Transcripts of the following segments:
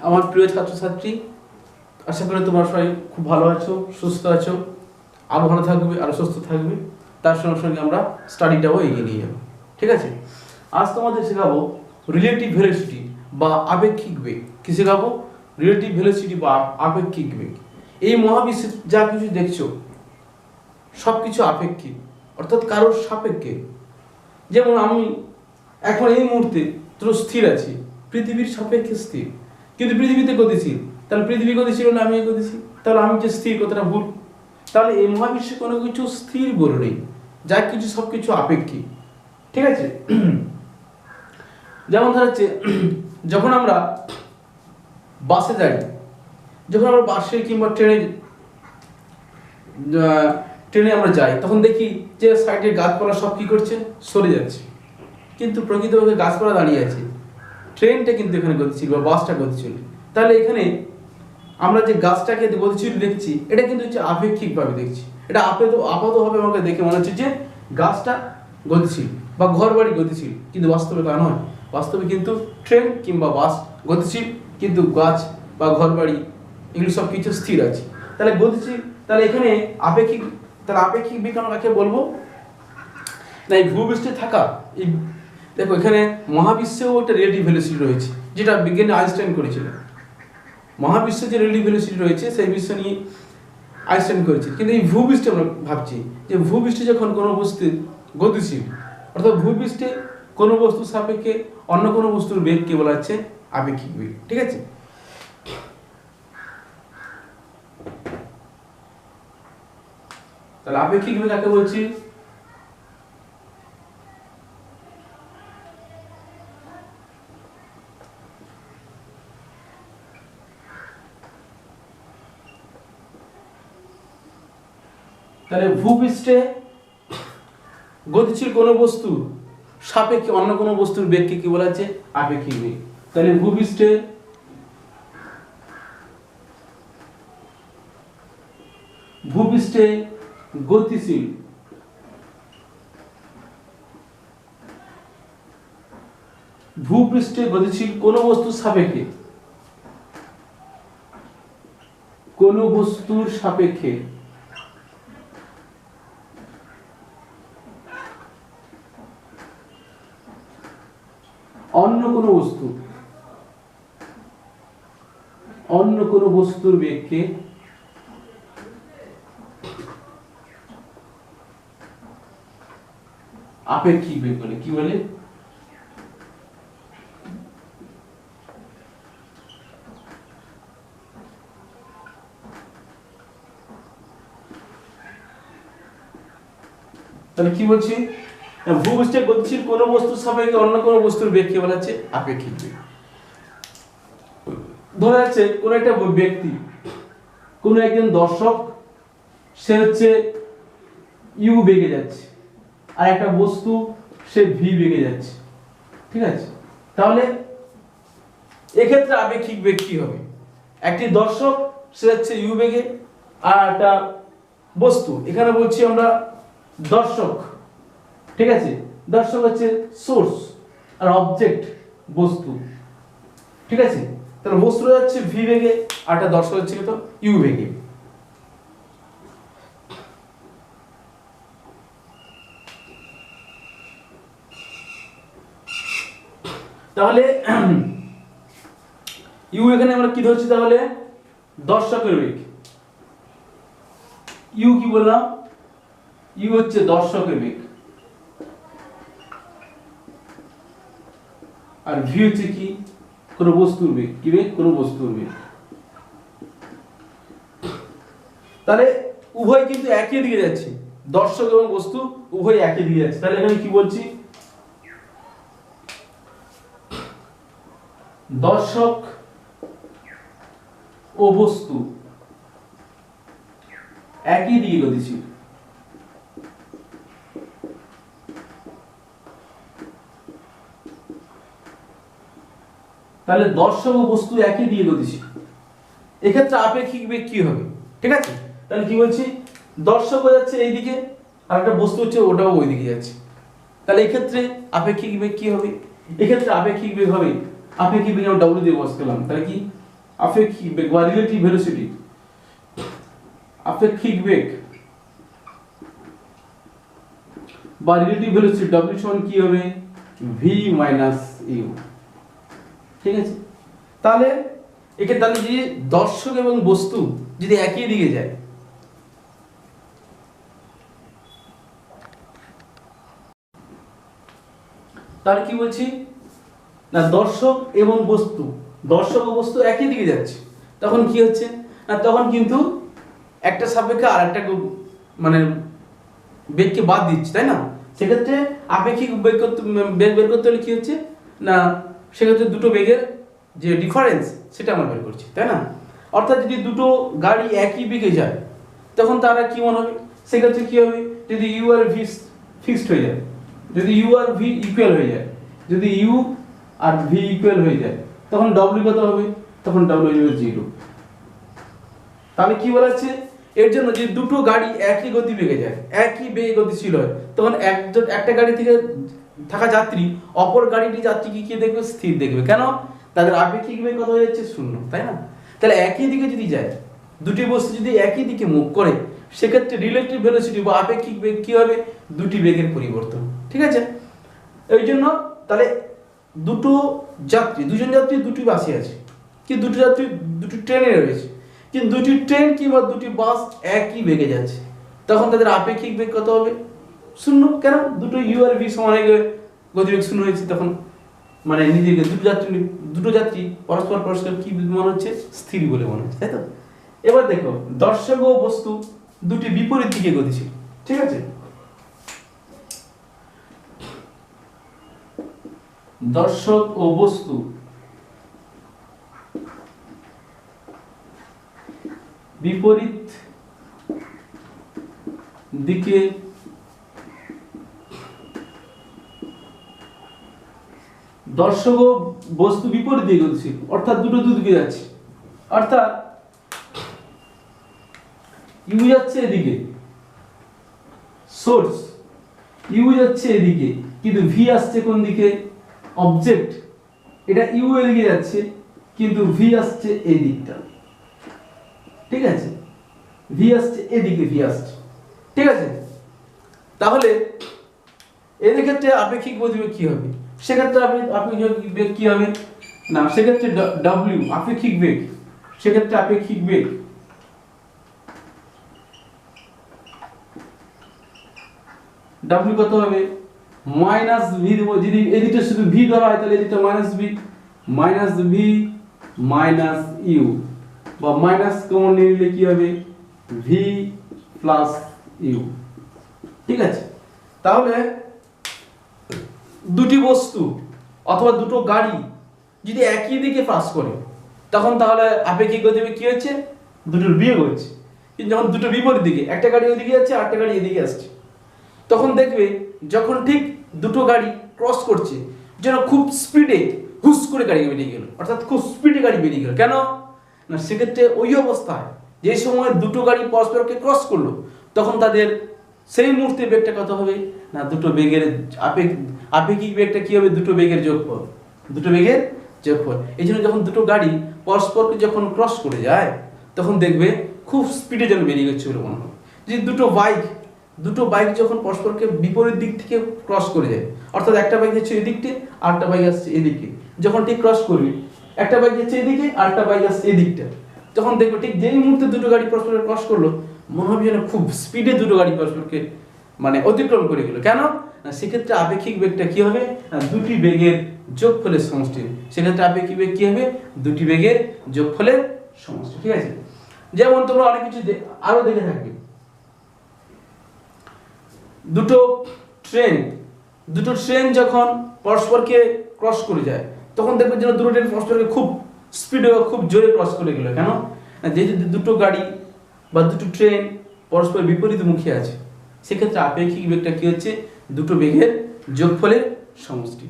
আমার প্রিয় ছাত্রছাত্রী, আশা করি তোমরা সবাই খুব ভালো আছো, সুস্থ আছো, আরও ভালো থাকবে, আরও সুস্থ থাকবে। তার সঙ্গে সঙ্গে আমরা স্টাডিটাও এগিয়ে নিয়ে যাবো। ঠিক আছে, আজ তোমাদের শেখাবো রিলেটিভ ভেলোসিটি বা আপেক্ষিক বেগ। কি শেখাবো? রিলেটিভ ভেলোসিটি বা আপেক্ষিক বেগ। এই মহাবিশ্বে যা কিছু দেখছো সব কিছু আপেক্ষিক, অর্থাৎ কারোর সাপেক্ষে। যেমন আমি এখন এই মুহূর্তে তো স্থির আছি, পৃথিবীর সাপেক্ষে স্থির, কিন্তু পৃথিবীতে গতিশীল। তাহলে পৃথিবী গতিশীল হলে আমি গতিশীল, তাহলে আমি যে স্থির কথাটা ভুল। তাহলে এই মহাবিশ্বে কোনো কিছু স্থির বলে নেই, যা কিছু সব কিছু আপেক্ষিক। ঠিক আছে, যেমন ধরা হচ্ছে যখন আমরা বাসে যাই, যখন আমরা বাসে কিংবা ট্রেনে আমরা যাই, তখন দেখি যে সাইডের গাছপালা সব কি করছে, সরে যাচ্ছে, কিন্তু প্রকৃতভাবে গাছপালা দাঁড়িয়ে আছে, ট্রেনটা কিন্তু এখানে গতিশীল বা বাসটা গতিশীল। তাহলে এখানে আমরা যে গাছটাকে গতিশীল দেখছি, এটা কিন্তু হচ্ছে আপেক্ষিকভাবে দেখছি। এটা আপাতভাবে আমাকে দেখে মনে হচ্ছে যে গাছটা গতিশীল বা ঘর বাড়ি গতিশীল, কিন্তু বাস্তবে তা নয়। বাস্তবে কিন্তু ট্রেন কিংবা বাস গতিশীল, কিন্তু গাছ বা ঘর বাড়ি এগুলো সব কিছু স্থির আছে। তাহলে গতিশীল, তাহলে এখানে আপেক্ষিক, তাহলে আপেক্ষিক বিজ্ঞান কাকে বলবো না? এই ভূপৃষ্ঠে থাকা এই দেখো, এখানে মহাবিশ্বেও একটা রিলেটিভ ভেলোসিটি রয়েছে, যেটা বিজ্ঞানী আইনস্টাইন করেছিল। মহাবিশ্বে যে রিলেটিভ ভেলোসিটি রয়েছে সেই বিশ্ব নিয়ে আইনস্টাইন করেছে। কিন্তু এই ভূপৃষ্ঠে আমরা ভাবছি যে ভূপৃষ্ঠে যখন কোনো বস্তু গতিশীল, অর্থাৎ ভূপৃষ্ঠে কোনো বস্তুর সাপেক্ষে অন্য কোনো বস্তুর বেগকে বলা হচ্ছে আপেক্ষিক বেগ। ঠিক আছে, তাহলে আপেক্ষিক বেগ কাকে বলছি? তাহলে ভূপৃষ্ঠে গতিশীল কোনো বস্তু সাপেক্ষে অন্য কোনো বস্তুর বেগকে কি বলা হচ্ছে? আপেক্ষিক বেগ। তাহলে ভূপৃষ্ঠে গতিশীল ভূপৃষ্ঠে গতিশীল কোনো বস্তুর সাপেক্ষে, কোনো বস্তুর সাপেক্ষে অন্য কোনো বস্তুর বেগকে আপেক্ষিক বেগ বলে। কি বলে? তাহলে কি বলছি? ভূপৃষ্ঠে গতিশীল কোনো বস্তুর সাপেক্ষে অন্য কোনো বস্তুর বেগকে বলা হচ্ছে আপেক্ষিক বেগ। ধরা যাচ্ছে কোন একটা ব্যক্তি, কোন একজন দর্শক, সে হচ্ছে ইউ বেগে যাচ্ছে, আর একটা বস্তু সে ভি বেগে যাচ্ছে। ঠিক আছে, তাহলে এক্ষেত্রে আপেক্ষিক বেগ কি হবে? একটি দর্শক সে হচ্ছে ইউ বেগে, আর একটা বস্তু, এখানে বলছি আমরা দর্শক। ঠিক আছে, দর্শক হচ্ছে সোর্স আর অবজেক্ট বস্তু। ঠিক আছে, তাহলে বস্তু যাচ্ছে ভি বেগে, আর একটা দর্শক হচ্ছে কত? ইউ বেগে। তাহলে ইউ এখানে আমরা কি ধরছি? তাহলে দর্শকের বেগ। ইউ কি বললাম? ইউ হচ্ছে দর্শকের বেগ, আর ভি হচ্ছে কি? কোনো বস্তুর বেগ। কি বেগ? কোনো বস্তুর বেগ। তাহলে উভয় কিন্তু একই দিকে যাচ্ছে, দর্শক এবং বস্তু উভয় একই দিকে যাচ্ছে। তাহলে এখানে কি বলছি? দর্শক ও বস্তু একই দিকে গতিশীল। তাহলে দর্শক ও বস্তু একই দিকে গতিশীল, এক্ষেত্রে আপেক্ষিক বেগ কি হবে? ঠিক আছে, তাহলে কি বলছি? দর্শক যাচ্ছে এইদিকে, আর একটা বস্তু হচ্ছে ওটাও ওই দিকে যাচ্ছে। তাহলে এক্ষেত্রে আপেক্ষিক বেগ কি হবে? এক্ষেত্রে আপেক্ষিক বেগ হবে, আপেক্ষিক বেগ আমরা ডব্লিউ দিয়ে বসালাম, তাহলে কি আপেক্ষিক বেগ বা রিলেটিভ ভেলোসিটি, আপেক্ষিক বেগ বা রিলেটিভ ভেলোসিটি w সমান কি হবে v মাইনাস u। ঠিক আছে, তাহলে একে তাহলে যদি দর্শক এবং বস্তু যদি একই দিকে যায়, তাহলে কি বলছি না দর্শক এবং বস্তু, দর্শক ও বস্তু একই দিকে যাচ্ছে, তখন কি হচ্ছে না তখন কিন্তু একটা সাপেক্ষে আর একটা মানে বেগকে বাদ দিচ্ছে, তাই না? সেক্ষেত্রে আপেক্ষিক বেগ বের করতে হলে কি হচ্ছে না সেক্ষেত্রে দুটো বেগের যে ডিফারেন্স সেটা আমরা বের করছি, তাই না? অর্থাৎ যদি দুটো গাড়ি একই বেগে যায় তখন তারা কি মনে হবে, সেক্ষেত্রে কি হবে যদি ইউ আর ভি ফিক্সড হয়ে যায়, যদি ইউ আর ভি ইকুয়াল হয়ে যায়, যদি ইউ আর ভি ইকুয়াল হয়ে যায় তখন ডব্লিউ কত হবে, তখন ডব্লিউ হবে 0। তাহলে কি বলা হচ্ছে এর জন্য যে দুটো গাড়ি একই গতিবেগে যায়, একই বেগে গতিশীল হয়, তখন একটা গাড়ি থেকে থাকা যাত্রী অপর গাড়িটি যাত্রীকে কি দেখবে, স্থির দেখবে। কেন? তাদের আপেক্ষিক বেগ কত হয়ে যাচ্ছে 0, তাই না? তাহলে একই দিকে যদি যায়, দুটি বস্তু যদি একই দিকে মুভ করে, সেক্ষেত্রে রিলেটিভ ভেলোসিটি বা আপেক্ষিক বেগ কি হবে, দুটি বেগের পরিবর্তন। ঠিক আছে, এই জন্য তাহলে দুজন যাত্রী দুটি বাসে আছে, কি দুটি যাত্রী দুটি ট্রেনে রয়েছে, কিন্তু দুটি ট্রেন কিংবা দুটি বাস একই বেগে যাচ্ছে, তখন তাদের আপেক্ষিক বেগ কত হবে 0। কেন? দুটো ইউ আর ভি সমান হয়ে গেলে গতিবেগ 0 হয়েছে, তখন মানে নিজেকে দুটো যাত্রী পরস্পর কি মনে হচ্ছে, স্থির বলে মনে হচ্ছে, তাই তো? এবার দেখো দর্শক ও বস্তু দুটি বিপরীত দিকে গতিশীল। ঠিক আছে, দর্শক ও বস্তু বিপরীত দিকে দর্শক ও বস্তু বিপরীত দিকে গতিশীল, অর্থাৎ দুটো দুদিকে যাচ্ছে, অর্থাৎ ইউ যাচ্ছে এদিকে, সোর্স ইউ যাচ্ছে এদিকে, কিন্তু ভি আসছে কোন দিকে, অবজেক্ট এটা ইউ এদিকে যাচ্ছে কিন্তু ভি আসছে এই দিকটা। ঠিক আছে, ভি আসছে এদিকে, ভি আসছে। ঠিক আছে, তাহলে এদের ক্ষেত্রে আপেক্ষিক গতিবেগ কি হবে, সেক্ষেত্রে আপেক্ষিক বেগ কি হবে না, সেক্ষেত্রে ডব্লিউ আপেক্ষিক বেগ, সেক্ষেত্রে আপেক্ষিক বেগ ডব্লিউ কত হবে মাইনাস ভি দেবো, যদি এদিকটা শুধু ভি ধরা হয় তাহলে এদিকটা মাইনাস ভি মাইনাস ইউ, বা মাইনাস কমন নিয়ে নিলে কি হবে ভি প্লাস ইউ। ঠিক আছে, তাহলে দুটি বস্তু অথবা দুটো গাড়ি যদি একই দিকে পাস করে তখন তাহলে আপেক্ষিক গতিবেগ কি হচ্ছে, দুটোর বিয়োগ হচ্ছে। কিন্তু যখন দুটো বিপরীত দিকে, একটা গাড়ি ওইদিকে যাচ্ছে আরেকটা গাড়ি এদিকে আসছে, তখন দেখবে যখন ঠিক দুটো গাড়ি ক্রস করছে যেন খুব স্পিডে হুস করে গাড়ি বেরিয়ে গেল, অর্থাৎ খুব স্পিডে গাড়ি বেরিয়ে গেল। কেন না, সেক্ষেত্রে ওই অবস্থায় যে সময় দুটো গাড়ি পরস্পরকে ক্রস করলো তখন তাদের সেই মুহূর্তে বেগটা কত হবে না, দুটো বেগের আপেক্ষিক বেগটা কি হবে, দুটো বেগের যোগফল, দুটো বেগের যোগফল। এই জন্য যখন দুটো গাড়ি পরস্পরকে যখন ক্রস করে যায় তখন দেখবে খুব স্পিডে যেন বেরিয়ে গেছে বলে মনে হবে। যে দুটো বাইক যখন পরস্পরকে বিপরীত দিক থেকে ক্রস করে যায়, অর্থাৎ একটা বাইক যাচ্ছে এদিকতে আর একটা বাইক আসছে এদিকে, যখন ঠিক ক্রস করবে একটা বাইক যাচ্ছে এদিকে আর একটা বাইক আসছে এদিকটা, তখন দেখবে ঠিক যেই মুহূর্তে দুটো গাড়ি পরস্পরকে ক্রস করলো মনে হবে যেন খুব স্পিডে দুটো গাড়ি পরস্পরকে মানে অতিক্রম করে গেল। কেন না, সেক্ষেত্রে আপেক্ষিক বেগটা কি হবে, দুটি বেগের যোগফলের সমষ্টি। সেক্ষেত্রে আপেক্ষিক বেগ কি হবে, দুটি বেগের যোগফলের সমষ্টি। ঠিক আছে, যেমন তোমরা অনেক কিছু আরো দেখে থাকবে, দুটো ট্রেন যখন পরস্পরকে ক্রস করে যায় তখন দেখবে যেন দুটো ট্রেন পরস্পরকে খুব স্পিডে খুব জোরে ক্রস করে গেল। কেন, যেহেতু দুটো গাড়ি বা দুটো ট্রেন পরস্পর বিপরীত মুখে আছে, সেক্ষেত্রে আপেক্ষিক বেগটা কি হচ্ছে, দুটো বেগের যোগফলের সমষ্টি।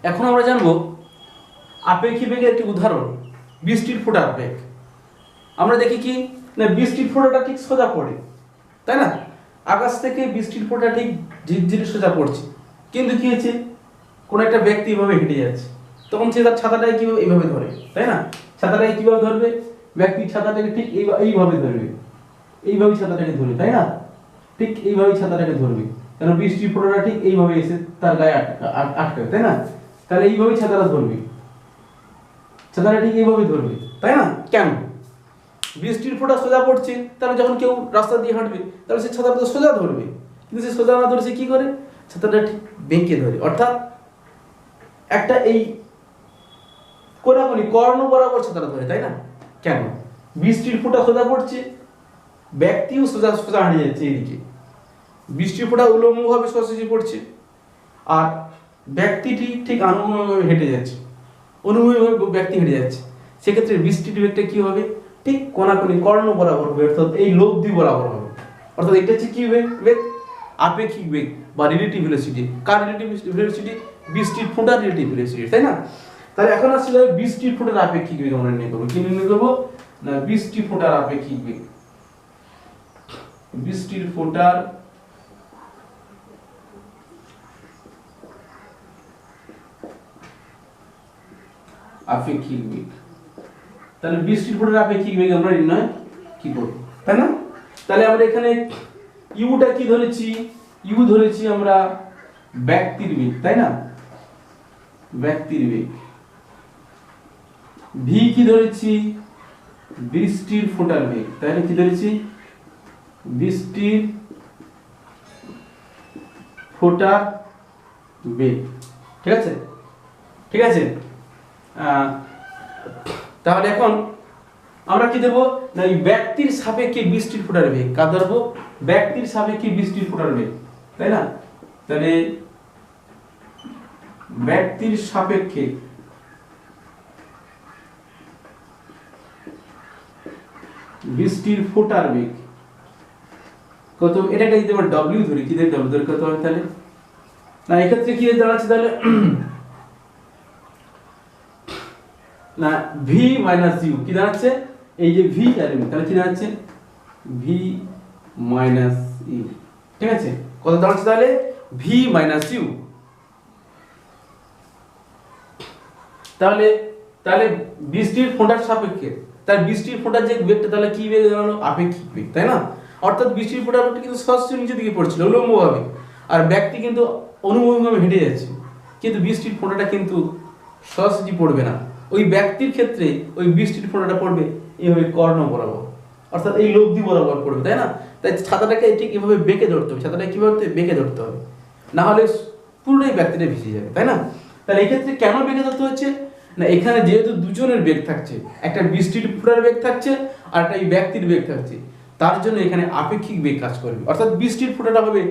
এখন আমরা জানবো আপেক্ষিক বেগের একটি উদাহরণ, বৃষ্টির ফোঁটার বেগ। আমরা দেখি কি না, বৃষ্টির ফোঁটাটা ঠিক সোজা পড়ে, তাই না? আকাশ থেকে বৃষ্টির ফোঁটা ঠিক ঝিরঝিরে সোজা পড়ছে, কিন্তু কি হয়েছে, কোনো একটা ব্যক্তি এইভাবে হেঁটে যাচ্ছে, তখন সে তার ছাতাটাকে কিভাবে এইভাবে ধরে, তাই না? ছাতাটাকে কিভাবে ধরবে? ব্যক্তির ছাতাটাকে ঠিক এইভাবে ধরবে, এইভাবে ছাতাটাকে ধরবে, তাই না? ঠিক এইভাবে ছাতাটাকে ধরবে, কারণ বৃষ্টির ফোঁটাটা ঠিক এইভাবে এসে তার গায়ে আটকাবে, তাই না? তাহলে এইভাবেই ছাতাটা ধরবে, ছাতাটা ঠিক এইভাবে ধরবে, তাই না? কেন? বৃষ্টির ফোঁটা সোজা পড়ছে, তাহলে যখন কেউ রাস্তা দিয়ে হাঁটবে তাহলে সে ছাতাটা সোজা ধরবে, কিন্তু সে সোজা না ধরে সে কি করে, ছাতাটা ঠিক বেঁকে ধরে, অর্থাৎ একটা এই কোনাকুনি কর্ণ বরাবর ছাতাটা ধরে, তাই না? কেন? বৃষ্টির ফোঁটা সোজা পড়ছে, ব্যক্তিও সোজা সোজা হাঁটে যাচ্ছে এইদিকে, বৃষ্টির ফোঁটা উলম্বভাবে সোজাসুজি পড়ছে, আর ব্যক্তিটি ঠিক অনুভূমিকভাবে হেঁটে যাচ্ছে, অনুভূমিকভাবে ব্যক্তি হেঁটে যাচ্ছে, সেক্ষেত্রে বৃষ্টির বেগটা কি হবে, ঠিক কোনাকুনি কর্ণ বরাবর হবে, অর্থাৎ এই লব্ধি বরাবর হবে, অর্থাৎ এটা হচ্ছে কি বেগ, আপেক্ষিক বেগ বা রিলেটিভ ভেলোসিটি। কার রিলেটিভ ভেলোসিটি? বৃষ্টির ফোঁটার রিলেটিভ ভেলোসিটি, তাই না? তাহলে এখন আসলে বৃষ্টির ফোঁটার আপেক্ষিক বেগ আমরা নির্ণয় করবো। কি নির্ণয় করবো? না, বৃষ্টির ফোঁটার আপেক্ষিক বেগ, বৃষ্টির ফোঁটার আপেক্ষিক বেগ। তাহলে বৃষ্টির ফোঁটার আপেক্ষিক বেগ আমরা নির্ণয় কি করব, তাই না? তাহলে আমরা এখানে ইউটা কি ধরেছি? ইউ ধরেছি আমরা ব্যক্তির বেগ, তাই না? ব্যক্তির বেগ। ভি কি ধরেছি? বৃষ্টির ফোঁটার বেগ, তাহলে কি ধরেছি? বৃষ্টির ফোঁটার বেগ, ঠিক আছে? ঠিক আছে, তাহলে এখন আমরা কি দেবো না, এই ব্যক্তির সাপেক্ষে বৃষ্টির ফোঁটার বেগ কার ধরবো? ব্যক্তির সাপেক্ষে বৃষ্টির ফোঁটার বেগ, তাই না? তাহলে ব্যক্তির সাপেক্ষে বৃষ্টির ফোঁটার বেগ কত? এটাকে যদি আমরা ডব্লিউ ধরি, কি ধরি? ডব্লিউ ধরে কত হবে তাহলে? না, এক্ষেত্রে কি দাঁড়াচ্ছে তাহলে না, ভি মাইনাস ইউ কি দাঁড়াচ্ছে? এই যে ভি জানেন, তাহলে কি দাঁড়াচ্ছে? ভি মাইনাস ইউ, ঠিক আছে? কত দাঁড়াচ্ছে তাহলে? V minus U. তাহলে তাহলে বৃষ্টির ফোঁটার সাপেক্ষে, তাহলে বৃষ্টির ফোঁটার যে বেগটা, তাহলে কি বেগ দাঁড়ালো? আপেক্ষিক বেগ, তাই না? অর্থাৎ বৃষ্টির ফোঁটার বেগটা কিন্তু সরাসরি নিচের দিকে পড়ছিল উলম্বভাবে, আর ব্যক্তি কিন্তু অনুভূমিকভাবে হেঁটে যাচ্ছে, কিন্তু বৃষ্টির ফোঁটাটা কিন্তু সরাসরি পড়বে না, ওই ব্যক্তির ক্ষেত্রে ওই বৃষ্টির ফোঁটাটা পড়বে এইভাবে কর্ণ বরাবর, অর্থাৎ এই লব্ধি বরাবর পড়বে, তাই না? তাই ছাতাটাকে ঠিক এভাবে বেঁকে ধরতে হবে, ছাতাটাকে কিভাবে বেঁকে ধরতে হবে, না হলে পুরোটাই ব্যক্তিটা ভিজে যাবে, তাই না? তাহলে এই ক্ষেত্রে কেন বেঁকে ধরতে হচ্ছে না, এখানে যেহেতু দুজনের বেগ থাকছে, একটা বৃষ্টির ফোঁটার বেগ থাকছে আর একটা এই ব্যক্তির বেগ থাকছে, তার জন্য এখানে আপেক্ষিক বেগ কাজ করবে, অর্থাৎ বৃষ্টির ফোঁটাটা হবে,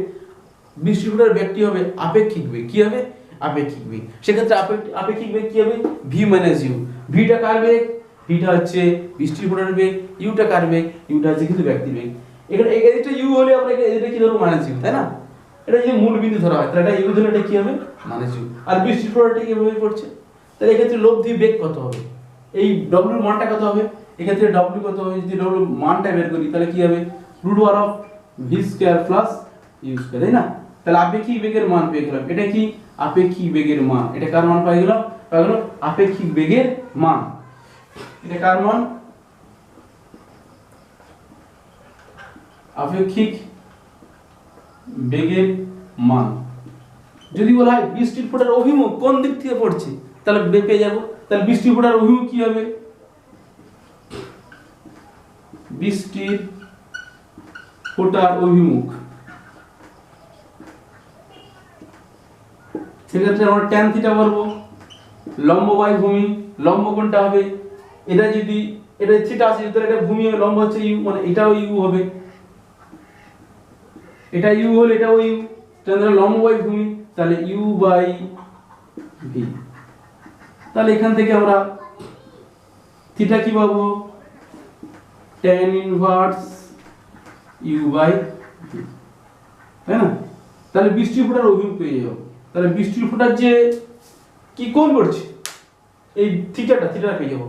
বৃষ্টির ফোঁটার বেগটি হবে আপেক্ষিক বেগ। কি হবে? আপেক্ষিক বেগ। সেক্ষেত্রে আপেক্ষিক বেগ কি হবে? V minus U. ভিটা কার বেগ? ভিটা হচ্ছে বৃষ্টির ফোঁটার বেগ, ইউটা কার বেগ? ইউটা হচ্ছে কিন্তু ব্যক্তির বেগ। এখানে এটা ইউ হলে আমরা এটা কি ধরবো? মাইনাস ইউ, তাই না? এটা যদি মূল বিন্দু ধরা হয় তাহলে এটা ইউ ধরলে এটা কি হবে? Minus you. আর বৃষ্টির ফোঁটাটা কিভাবে পড়ছে, তাহলে এক্ষেত্রে লব্ধি বেগ কত হবে? এই ডব্লিউর মানটা কত হবে? এক্ষেত্রে ডব্লিউ কত হবে? যদি ডব্লিউ মানটা বের করি তাহলে কি হবে? Root over of V square plus U square, তাই না? তাহলে আপেক্ষিক বেগের মান পেয়ে গেলাম। এটা কি? আপেক্ষিক বেগের মান। এটা কার মান পেয়ে গেলাম? পেয়ে গেল আপেক্ষিক বেগের মান। এটা কার মান? আপেক্ষিক বেগের মান। যদি বলা হয় বৃষ্টির ফোঁটার অভিমুখ কোন দিক থেকে পড়ছে, তাহলে পেয়ে যাব। তাহলে বৃষ্টির ফোঁটার অভিমুখ কি হবে? বৃষ্টির ফোঁটার অভিমুখ, সেক্ষেত্রে আমরা ট্যান থিটা বলবো। লম্ব বাই ভূমি, লম্ব কোনটা হবে? এটা যদি এটা থিটা আছে তাহলে এটা ভূমি হবে, লম্ব হচ্ছে ইউ, মানে এটাও ইউ হবে, এটা ইউ হলে এটাও ইউ, তাহলে লম্ব বাই ভূমি, তাহলে ইউ বাই ভি। তাহলে এখান থেকে আমরা থিটা কি পাবো? tan inverse U by V, তাই না? তাহলে বৃষ্টির ফোঁটার অভিমুখ পেয়ে যাবো। তাহলে বৃষ্টির ফোঁটার যে কি কোণ পড়ছে, এই থিটাটা পেয়ে যাবো।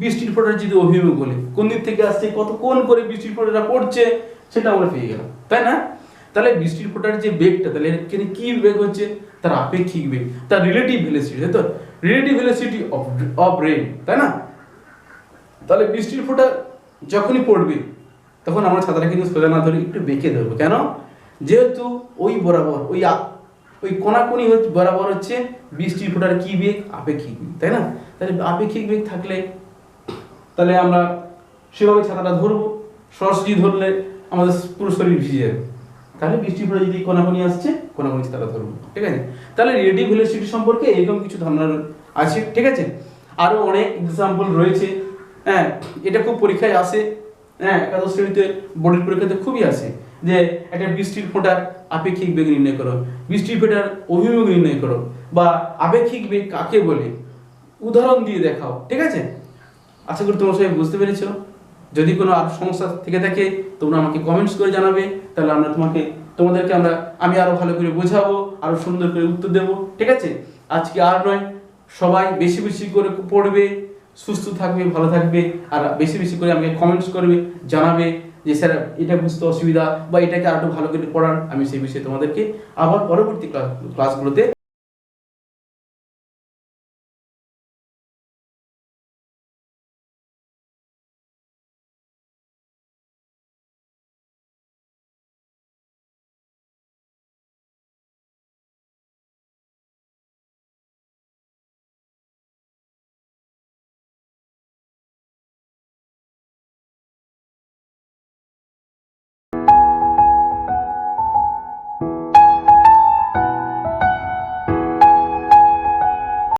বৃষ্টির ফোঁটার যদি অভিমুখ বলে কোন দিক থেকে আসছে, কত কোণ করে বৃষ্টির ফোঁটাটা পড়ছে, সেটা আমরা পেয়ে গেলাম, তাই না? তাহলে বৃষ্টির ফোঁটার যে বেগটা, তাহলে এখানে কি বেগ হচ্ছে, তার আপেক্ষিক বেগ, তার রিলেটিভ ভেলোসিটি, তাই তো, রিলেটিভ ভেলোসিটি অফ রেন, তাই না? তাহলে বৃষ্টির ফোঁটা যখনই পড়বে তখন আমরা ছাতাটা কিন্তু সোজা না ধরে একটু বেঁকে দেবো। কেন? যেহেতু ওই বরাবর ওই কোনাকুনি বরাবর হচ্ছে বৃষ্টির ফোঁটার কি বেগ, আপেক্ষিক বেগ, তাই না? তাহলে আপেক্ষিক বেগ থাকলে তাহলে আমরা সেভাবে ছাতাটা ধরবো, সরাসরি ধরলে আমাদের পুরো শরীর ভিজে যাবে। তাহলে বৃষ্টির ফোঁটা যদি কোনাকুনি আসছে, কোনাকুনি ছাতাটা ধরবো, ঠিক আছে? তাহলে রিলেটিভ ভেলোসিটি সম্পর্কে এরকম কিছু ধারণা আছে, ঠিক আছে? আরো অনেক এক্সাম্পল রয়েছে, হ্যাঁ, এটা খুব পরীক্ষায় আসে, হ্যাঁ, একাদশ শ্রেণীতে বোর্ডের পরীক্ষাতে খুবই আসে যে একটা বৃষ্টির ফোঁটার আপেক্ষিক বেগ নির্ণয় করো, বৃষ্টির ফোঁটার অভিমুখ নির্ণয় করো, বা আপেক্ষিক বেগ কাকে বলে উদাহরণ দিয়ে দেখাও, ঠিক আছে? আশা করি তোমরা সবাই বুঝতে পেরেছো। যদি কোনো আর সমস্যা থেকে থাকে তোমরা আমাকে কমেন্টস করে জানাবে, তাহলে তোমাদেরকে আমি আরো ভালো করে বোঝাবো, আরো সুন্দর করে উত্তর দেবো, ঠিক আছে? আজকে আর নয়, সবাই বেশি বেশি করে পড়বে, সুস্থ থাকবে, ভালো থাকবে, আর বেশি বেশি করে আমাকে কমেন্টস করবে, জানাবে যে স্যার এটা বুঝতে অসুবিধা বা এটাকে আরো ভালো করে পড়ান। আমি সেই বিষয়ে তোমাদেরকে আবার পরবর্তী ক্লাসগুলোতে